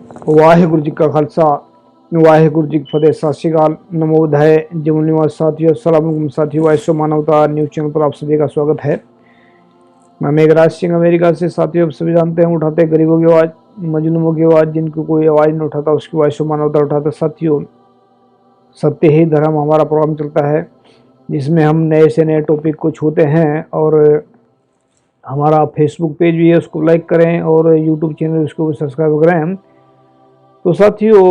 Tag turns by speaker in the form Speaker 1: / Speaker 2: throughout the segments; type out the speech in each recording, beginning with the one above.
Speaker 1: वाहिगुरु जी का खालसा वाहिगुरु जी की फतेह। सत श्री अकाल, नमोदय जीवन निवास साथियों, अस्सलाम वालेकुम साथियों। वाइसो मानवता न्यूज चैनल पर आप सभी का स्वागत है। मैं मेघराज सिंह अमेरिका से। साथियों, आप सभी जानते हैं उठाते गरीबों की आवाज़, मजलूमों की आवाज़, जिनको कोई आवाज़ नहीं उठाता उसकी वाइसो मानवता उठाता। साथियों, सत्य ही धर्म हमारा प्रोग्राम चलता है, जिसमें हम नए से नए टॉपिक को छूते हैं। और हमारा फेसबुक पेज भी है, उसको लाइक करें, और यूट्यूब चैनल उसको भी सब्सक्राइब करें। तो साथियों,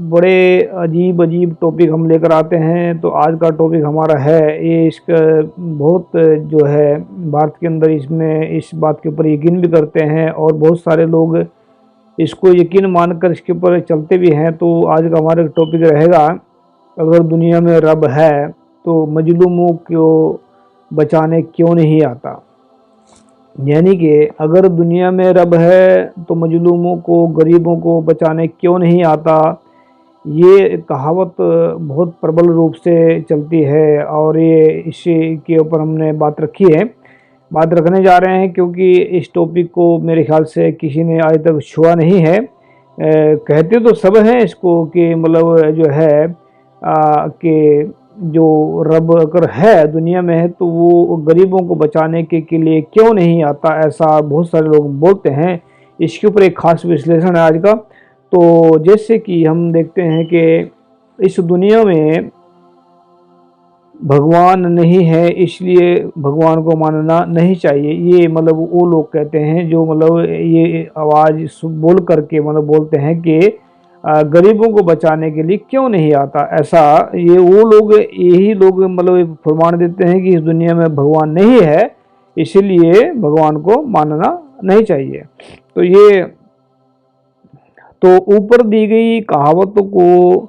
Speaker 1: बड़े अजीब अजीब टॉपिक हम लेकर आते हैं। तो आज का टॉपिक हमारा है ये, इसका बहुत जो है भारत के अंदर इसमें इस बात के ऊपर यकीन भी करते हैं, और बहुत सारे लोग इसको यकीन मानकर इसके ऊपर चलते भी हैं। तो आज का हमारा टॉपिक रहेगा, अगर दुनिया में रब है तो मजलूमों को बचाने क्यों नहीं आता। यानी कि अगर दुनिया में रब है तो मजलूमों को, गरीबों को बचाने क्यों नहीं आता। ये कहावत बहुत प्रबल रूप से चलती है, और ये इसी के ऊपर हमने बात रखी है, बात रखने जा रहे हैं, क्योंकि इस टॉपिक को मेरे ख्याल से किसी ने आज तक छुआ नहीं है। कहते तो सब हैं इसको कि मतलब जो है कि जो रब अगर है दुनिया में है तो वो गरीबों को बचाने के लिए क्यों नहीं आता, ऐसा बहुत सारे लोग बोलते हैं। इसके ऊपर एक खास विश्लेषण है आज का। तो जैसे कि हम देखते हैं कि इस दुनिया में भगवान नहीं है, इसलिए भगवान को मानना नहीं चाहिए। ये मतलब वो लोग कहते हैं जो मतलब ये आवाज़ बोल करके मतलब बोलते हैं कि गरीबों को बचाने के लिए क्यों नहीं आता। ऐसा ये वो लोग, यही लोग मतलब फरमान देते हैं कि इस दुनिया में भगवान नहीं है, इसीलिए भगवान को मानना नहीं चाहिए। तो ये तो ऊपर दी गई कहावतों को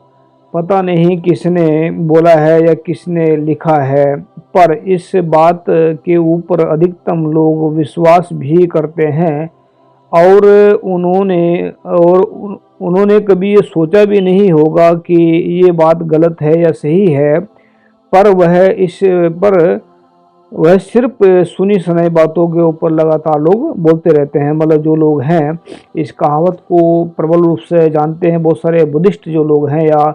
Speaker 1: पता नहीं किसने बोला है या किसने लिखा है, पर इस बात के ऊपर अधिकतम लोग विश्वास भी करते हैं। और उन्होंने उन्होंने कभी ये सोचा भी नहीं होगा कि ये बात गलत है या सही है, पर वह सिर्फ सुनी सुनाई बातों के ऊपर लगातार लोग बोलते रहते हैं। मतलब जो लोग हैं इस कहावत को प्रबल रूप से जानते हैं, बहुत सारे बुद्धिस्ट जो लोग हैं, या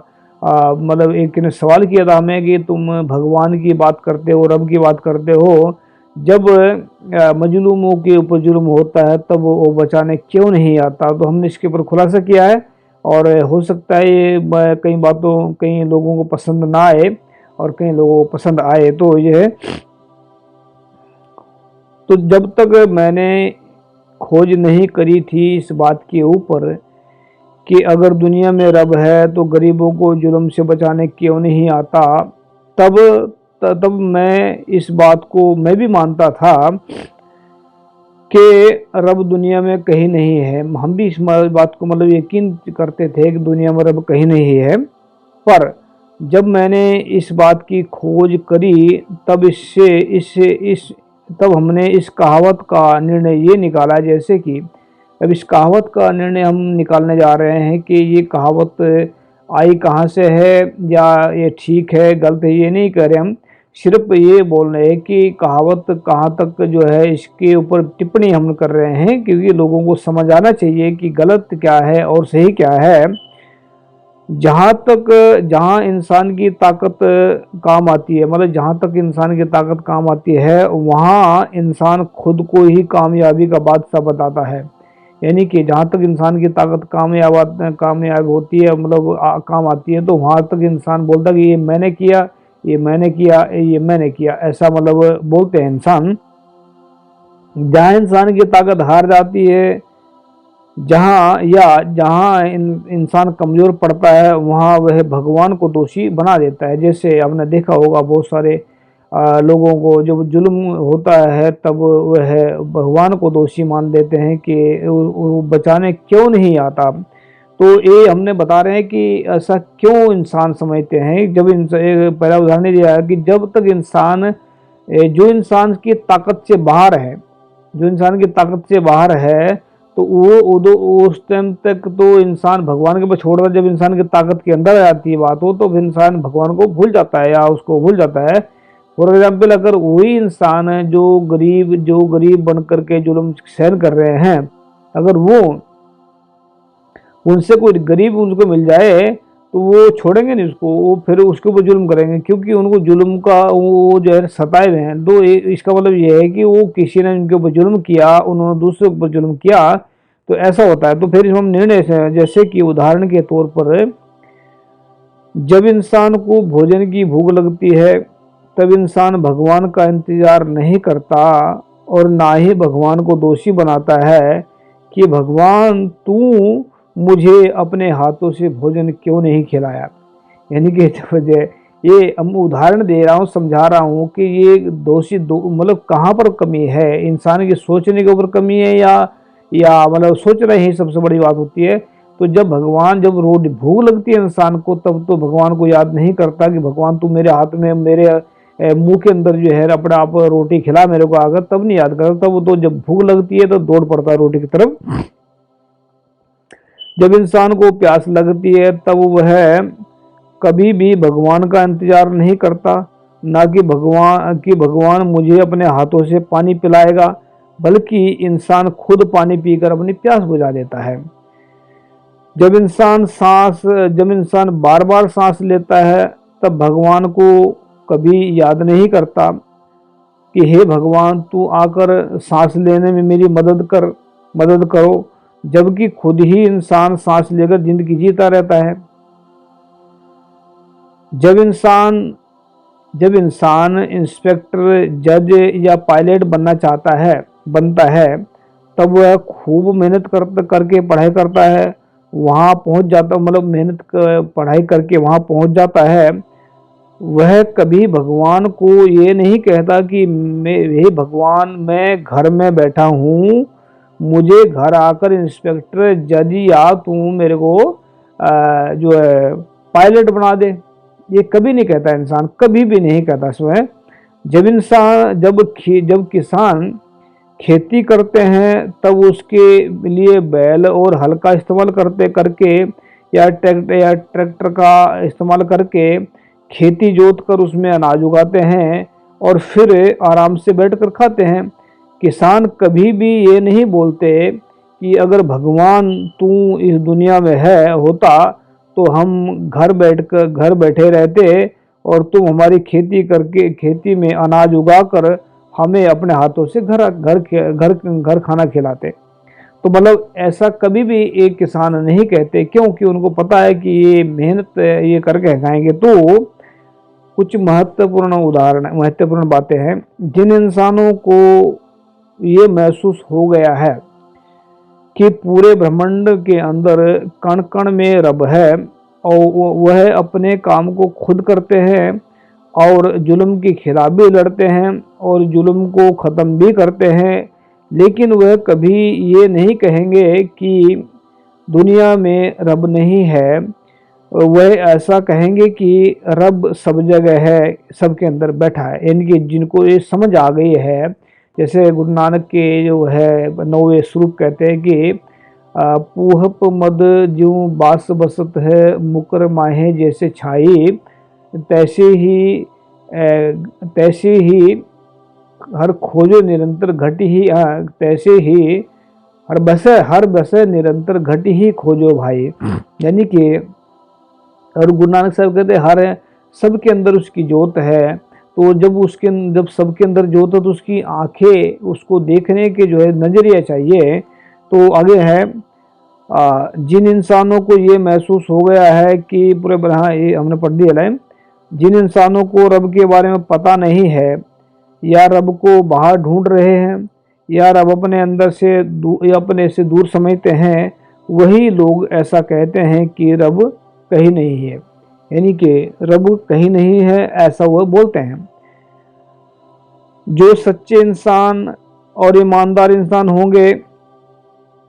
Speaker 1: मतलब एक ने सवाल किया था हमें कि तुम भगवान की बात करते हो, रब की बात करते हो, जब मजलूमों के ऊपर जुल्म होता है तब वो बचाने क्यों नहीं आता। तो हमने इसके ऊपर खुलासा किया है, और हो सकता है ये कई बातों कई लोगों को पसंद ना आए और कई लोगों को पसंद आए। तो ये तो जब तक मैंने खोज नहीं करी थी इस बात के ऊपर कि अगर दुनिया में रब है तो गरीबों को जुल्म से बचाने क्यों नहीं आता, तब तब मैं इस बात को मैं भी मानता था कि रब दुनिया में कहीं नहीं है। हम भी इस बात को मतलब यकीन करते थे कि दुनिया में रब कहीं नहीं है। पर जब मैंने इस बात की खोज करी, तब इससे इससे इस तब हमने इस कहावत का निर्णय ये निकाला, जैसे कि अब इस कहावत का निर्णय हम निकालने जा रहे हैं कि ये कहावत आई कहाँ से है, या ये ठीक है गलत है, ये नहीं कह रहे हम। सिर्फ ये बोल रहे हैं कि कहावत कहाँ तक जो है इसके ऊपर टिप्पणी हम कर रहे हैं, क्योंकि लोगों को समझ आना चाहिए कि गलत क्या है और सही क्या है। जहाँ इंसान की ताकत काम आती है, मतलब जहाँ तक इंसान की ताकत काम आती है, वहाँ इंसान खुद को ही कामयाबी का बादशाह बताता है। यानी कि जहाँ तक इंसान की ताकत कामयाब होती है, मतलब काम आती है, तो वहाँ तक इंसान बोलता है कि ये मैंने किया, ये मैंने किया, ये मैंने किया, ऐसा मतलब बोलते हैं इंसान। जहाँ इंसान की ताकत हार जाती है, जहाँ इंसान कमज़ोर पड़ता है, वहाँ वह भगवान को दोषी बना देता है। जैसे आपने देखा होगा बहुत सारे लोगों को जब जुल्म होता है तब वह भगवान को दोषी मान देते हैं कि वो बचाने क्यों नहीं आता। तो ये हमने बता रहे हैं कि ऐसा क्यों इंसान समझते हैं। जब पहला उदाहरण दिया है कि जब तक इंसान जो इंसान की ताकत से बाहर है, जो इंसान की ताकत से बाहर है, तो वो उस टाइम तक तो इंसान भगवान के ऊपर छोड़ रहा है। जब इंसान की ताकत के अंदर आ जाती है बात हो, तो फिर इंसान भगवान को भूल जाता है या उसको भूल जाता है। फॉर एग्जाम्पल, अगर वही इंसान है जो गरीब बन करके जुल्म सहन कर रहे हैं, अगर वो उनसे कोई गरीब उनको मिल जाए तो वो छोड़ेंगे नहीं उसको, वो फिर उसके ऊपर जुल्म करेंगे, क्योंकि उनको जुल्म का वो जो है सताए हुए हैं। दो इसका मतलब ये है कि वो किसी ने उनके ऊपर जुल्म किया, उन्होंने दूसरे के ऊपर जुल्म किया, तो ऐसा होता है। तो फिर हम निर्णय से, जैसे कि उदाहरण के तौर पर जब इंसान को भोजन की भूख लगती है तब इंसान भगवान का इंतजार नहीं करता और ना ही भगवान को दोषी बनाता है कि भगवान तू मुझे अपने हाथों से भोजन क्यों नहीं खिलाया। यानी कि ये हम उदाहरण दे रहा हूँ, समझा रहा हूँ कि ये मतलब कहाँ पर कमी है, इंसान के सोचने के ऊपर कमी है या मतलब सोचना ही सबसे बड़ी बात होती है। तो जब रोटी भूख लगती है इंसान को, तब तो भगवान को याद नहीं करता कि भगवान तू मेरे हाथ में, मेरे मुंह के अंदर जो है अपने आप रोटी खिला मेरे को आकर, तब नहीं याद करता। तब तो जब भूख लगती है तो दौड़ पड़ता है रोटी की तरफ। जब इंसान को प्यास लगती है तब वह कभी भी भगवान का इंतजार नहीं करता, ना कि भगवान मुझे अपने हाथों से पानी पिलाएगा, बल्कि इंसान खुद पानी पीकर अपनी प्यास बुझा लेता है। जब इंसान बार बार सांस लेता है तब भगवान को कभी याद नहीं करता कि हे भगवान तू आकर सांस लेने में मेरी मदद करो, जबकि खुद ही इंसान सांस लेकर जिंदगी जीता रहता है। जब इंसान इंस्पेक्टर, जज या पायलट बनता है, तब वह खूब मेहनत करके पढ़ाई करता है, वहाँ पहुँच जाता, मतलब पढ़ाई करके वहाँ पहुँच जाता है। वह कभी भगवान को ये नहीं कहता कि हे भगवान मैं घर में बैठा हूँ, मुझे घर आकर इंस्पेक्टर, जज या तू मेरे को जो है पायलट बना दे। ये कभी नहीं कहता, इंसान कभी भी नहीं कहता स्वयं। जब किसान खेती करते हैं तब उसके लिए बैल और हल का इस्तेमाल करके या ट्रैक्टर का इस्तेमाल करके खेती जोत कर उसमें अनाज उगाते हैं और फिर आराम से बैठकर खाते हैं। किसान कभी भी ये नहीं बोलते कि अगर भगवान तू इस दुनिया में होता तो हम घर बैठे रहते और तुम हमारी खेती में अनाज उगाकर हमें अपने हाथों से घर खाना खिलाते। तो मतलब ऐसा कभी भी एक किसान नहीं कहते, क्योंकि उनको पता है कि ये मेहनत ये करके खाएंगे। तो कुछ महत्वपूर्ण बातें हैं। जिन इंसानों को ये महसूस हो गया है कि पूरे ब्रह्मांड के अंदर कण कण में रब है और वह अपने काम को खुद करते हैं और जुल्म के खिलाफ भी लड़ते हैं और जुल्म को ख़त्म भी करते हैं, लेकिन वह कभी ये नहीं कहेंगे कि दुनिया में रब नहीं है। वह ऐसा कहेंगे कि रब सब जगह है, सबके अंदर बैठा है। यानी कि जिनको ये समझ आ गई है, जैसे गुरु नानक के जो है 9वें स्वरूप कहते हैं कि पूहप मद ज्यों बास बसत है, मुकर माहे जैसे छाई, तैसे ही हर खोजो निरंतर घटी ही, तैसे ही हर बसे निरंतर घटी ही खोजो भाई। यानी कि और गुरु नानक साहब कहते हैं हर सबके अंदर उसकी जोत है, तो जब सबके अंदर जोत है तो उसकी आंखें उसको देखने के जो है नजरिया चाहिए। तो आगे है जिन इंसानों को ये महसूस हो गया है कि ये हमने पढ़ दिया लाइन, जिन इंसानों को रब के बारे में पता नहीं है या रब को बाहर ढूंढ रहे हैं या रब अपने से दूर समझते हैं, वही लोग ऐसा कहते हैं कि रब कहीं नहीं है। यानी कि रब कहीं नहीं है ऐसा वह बोलते हैं। जो सच्चे इंसान और ईमानदार इंसान होंगे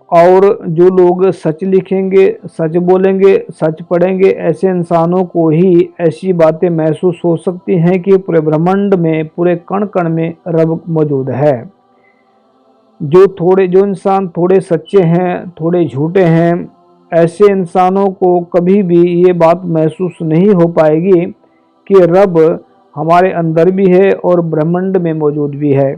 Speaker 1: और जो लोग सच लिखेंगे, सच बोलेंगे, सच पढ़ेंगे, ऐसे इंसानों को ही ऐसी बातें महसूस हो सकती हैं कि पूरे ब्रह्मांड में, पूरे कण कण में रब मौजूद है। जो इंसान थोड़े सच्चे हैं, थोड़े झूठे हैं, ऐसे इंसानों को कभी भी ये बात महसूस नहीं हो पाएगी कि रब हमारे अंदर भी है और ब्रह्मांड में मौजूद भी है।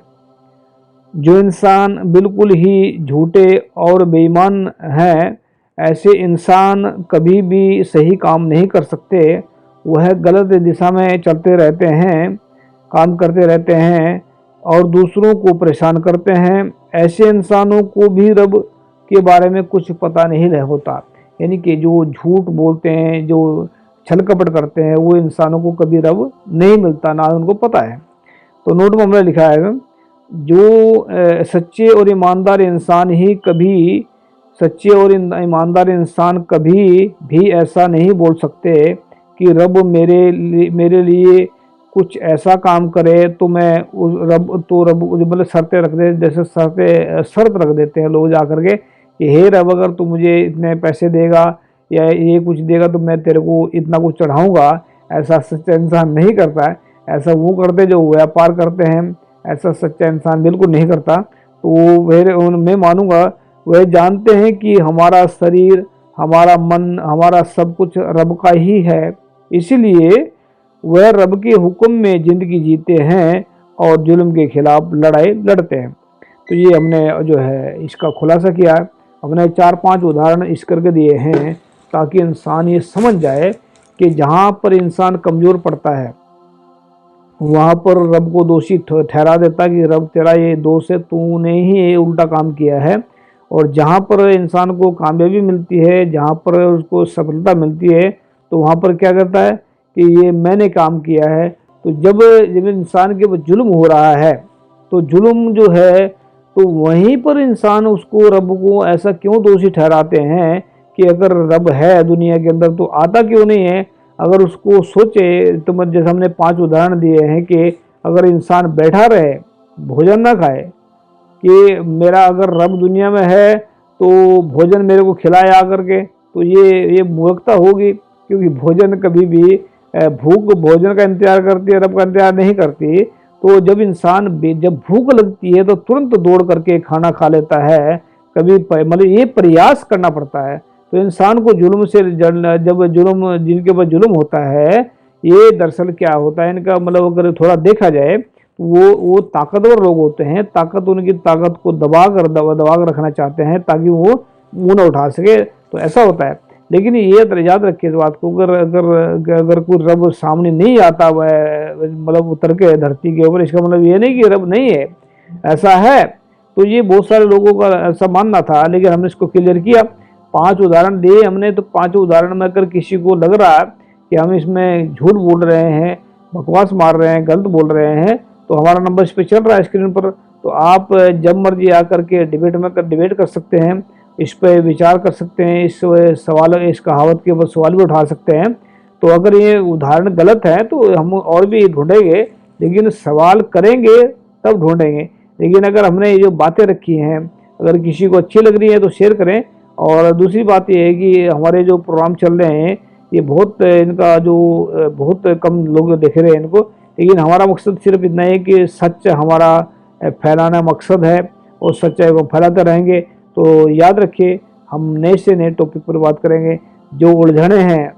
Speaker 1: जो इंसान बिल्कुल ही झूठे और बेईमान हैं, ऐसे इंसान कभी भी सही काम नहीं कर सकते। वह गलत दिशा में चलते रहते हैं, काम करते रहते हैं और दूसरों को परेशान करते हैं। ऐसे इंसानों को भी रब के बारे में कुछ पता नहीं रह होता। यानी कि जो झूठ बोलते हैं, जो छल कपट करते हैं, वो इंसानों को कभी रब नहीं मिलता, ना उनको पता है। तो नोट में हमने लिखा है, जो सच्चे और ईमानदार इंसान ही कभी सच्चे और ईमानदार इंसान कभी भी ऐसा नहीं बोल सकते कि रब मेरे लिए कुछ ऐसा काम करे तो मैं उस रब मतलब शर्तें रख दे। जैसे शर्त रख देते हैं लोग जा करके कि हे रब, अगर तू मुझे इतने पैसे देगा या ये कुछ देगा तो मैं तेरे को इतना कुछ चढ़ाऊंगा। ऐसा सच्चा इंसान नहीं करता है। ऐसा वो करते जो व्यापार करते हैं, ऐसा सच्चा इंसान बिल्कुल नहीं करता। तो मैं मानूंगा वह जानते हैं कि हमारा शरीर, हमारा मन, हमारा सब कुछ रब का ही है, इसीलिए वह रब के हुक्म में जिंदगी जीते हैं और जुल्म के खिलाफ लड़ाई लड़ते हैं। तो ये हमने जो है इसका खुलासा किया है। हमने 4-5 उदाहरण इस करके दिए हैं ताकि इंसान ये समझ जाए कि जहाँ पर इंसान कमज़ोर पड़ता है वहाँ पर रब को दोषी ठहरा देता कि रब तेरा ये दोष है, तूने ही ये उल्टा काम किया है। और जहाँ पर इंसान को कामयाबी मिलती है, जहाँ पर उसको सफलता मिलती है, तो वहाँ पर क्या करता है कि ये मैंने काम किया है। तो जब इंसान के ऊपर जुल्म हो रहा है तो जुल्म जो है तो वहीं पर इंसान उसको, रब को ऐसा क्यों दोषी ठहराते हैं कि अगर रब है दुनिया के अंदर तो आता क्यों नहीं है। अगर उसको सोचे तो मैं जैसे हमने 5 उदाहरण दिए हैं कि अगर इंसान बैठा रहे, भोजन ना खाए, कि मेरा अगर रब दुनिया में है तो भोजन मेरे को खिलाए आकर के, तो ये मूर्खता होगी। क्योंकि भोजन कभी भी भूख भोजन का इंतजार करती है, रब का इंतजार नहीं करती। तो जब भूख लगती है तो तुरंत दौड़ करके खाना खा लेता है। कभी मतलब ये प्रयास करना पड़ता है। तो इंसान को जुल्म से जब जुल्म जिनके ऊपर जुल्म होता है, ये दरअसल क्या होता है इनका, मतलब अगर थोड़ा देखा जाए तो वो ताकतवर लोग होते हैं। उनकी ताकत को दबा कर रखना चाहते हैं ताकि वो मुंह न उठा सके। तो ऐसा होता है। लेकिन ये याद रखिए इस बात को, अगर कोई रब सामने नहीं आता मतलब उतर के धरती के ऊपर, इसका मतलब ये नहीं कि रब नहीं है, ऐसा है। तो ये बहुत सारे लोगों का ऐसा मानना था, लेकिन हमने इसको क्लियर किया। 5 उदाहरण दिए हमने। तो 5 उदाहरण में अगर किसी को लग रहा है कि हम इसमें झूठ बोल रहे हैं, बकवास मार रहे हैं, गलत बोल रहे हैं, तो हमारा नंबर इस पर चल रहा है स्क्रीन पर। तो आप जब मर्जी आकर के डिबेट कर सकते हैं, इस पर विचार कर सकते हैं, इस कहावत के ऊपर सवाल भी उठा सकते हैं। तो अगर ये उदाहरण गलत है तो हम और भी ढूंढेंगे, लेकिन सवाल करेंगे तब ढूंढेंगे। लेकिन अगर हमने ये जो बातें रखी हैं, अगर किसी को अच्छी लग रही है तो शेयर करें। और दूसरी बात ये है कि हमारे जो प्रोग्राम चल रहे हैं ये बहुत कम लोग देख रहे हैं इनको। लेकिन हमारा मकसद सिर्फ इतना है कि सच हमारा फैलाना मकसद है और सच्चाई को फैलाते रहेंगे। तो याद रखिए, हम नए से नए टॉपिक पर बात करेंगे। जो उलझने हैं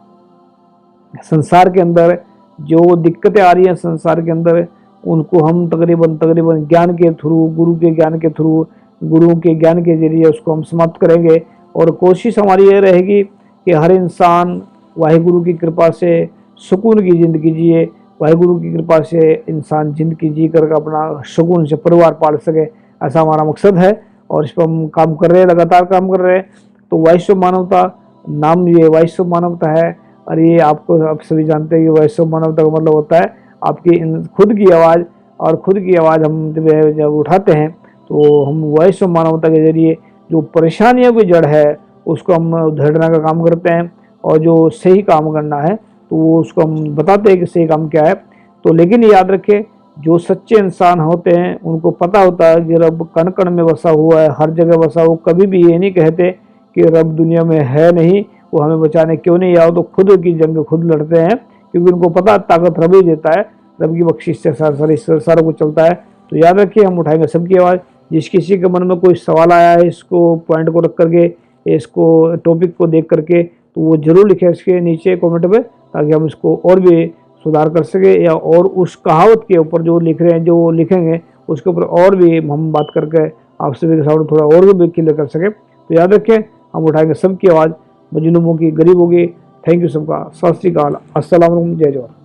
Speaker 1: संसार के अंदर, जो दिक्कतें आ रही हैं संसार के अंदर, उनको हम तकरीबन ज्ञान के थ्रू, गुरुओं के ज्ञान के जरिए उसको हम समाप्त करेंगे। और कोशिश हमारी ये रहेगी कि हर इंसान वाहिगुरु की कृपा से सुकून की ज़िंदगी जिए, वाहिगुरु की कृपा से इंसान ज़िंदगी जी कर अपना सुकून से परिवार पाल सके। ऐसा हमारा मकसद है और इस पर हम काम कर रहे हैं, लगातार काम कर रहे हैं। तो वॉइस ऑफ मानवता नाम, ये वॉइस ऑफ मानवता है। और ये आप सभी जानते हैं कि वॉइस ऑफ मानवता का मतलब होता है आपकी खुद की आवाज़। और खुद की आवाज़ हम जब उठाते हैं तो हम वॉइस ऑफ मानवता के जरिए जो परेशानियों की जड़ है उसको हम उधेड़ने का काम करते हैं। और जो सही काम करना है तो वो उसको हम बताते हैं कि सही काम क्या है। तो लेकिन याद रखें, जो सच्चे इंसान होते हैं उनको पता होता है कि रब कण कण में बसा हुआ है, हर जगह बसा हुआ। कभी भी ये नहीं कहते कि रब दुनिया में है नहीं, वो हमें बचाने क्यों नहीं आओ। तो खुद की जंग खुद लड़ते हैं, क्योंकि उनको पता ताकत रब ही देता है, रब की बख्शिश से सारा कुछ चलता है। तो याद रखिए, हम उठाएंगे सबकी आवाज़। जिस किसी के मन में कोई सवाल आया है, इसको पॉइंट को रख करके, इसको टॉपिक को देख करके, तो वो जरूर लिखे इसके नीचे कमेंट में, ताकि हम इसको और भी सुधार कर सके। या और उस कहावत के ऊपर जो लिख रहे हैं, जो लिखेंगे उसके ऊपर और भी हम बात करके आप सभी के सामने थोड़ा और भी क्लियर कर सके। तो याद रखें, हम उठाएंगे सबकी आवाज़, मजलूमों की, गरीबों की। थैंक यू सबका। सत श्री अकाल, अस्सलाम वालेकुम, जय जोहर।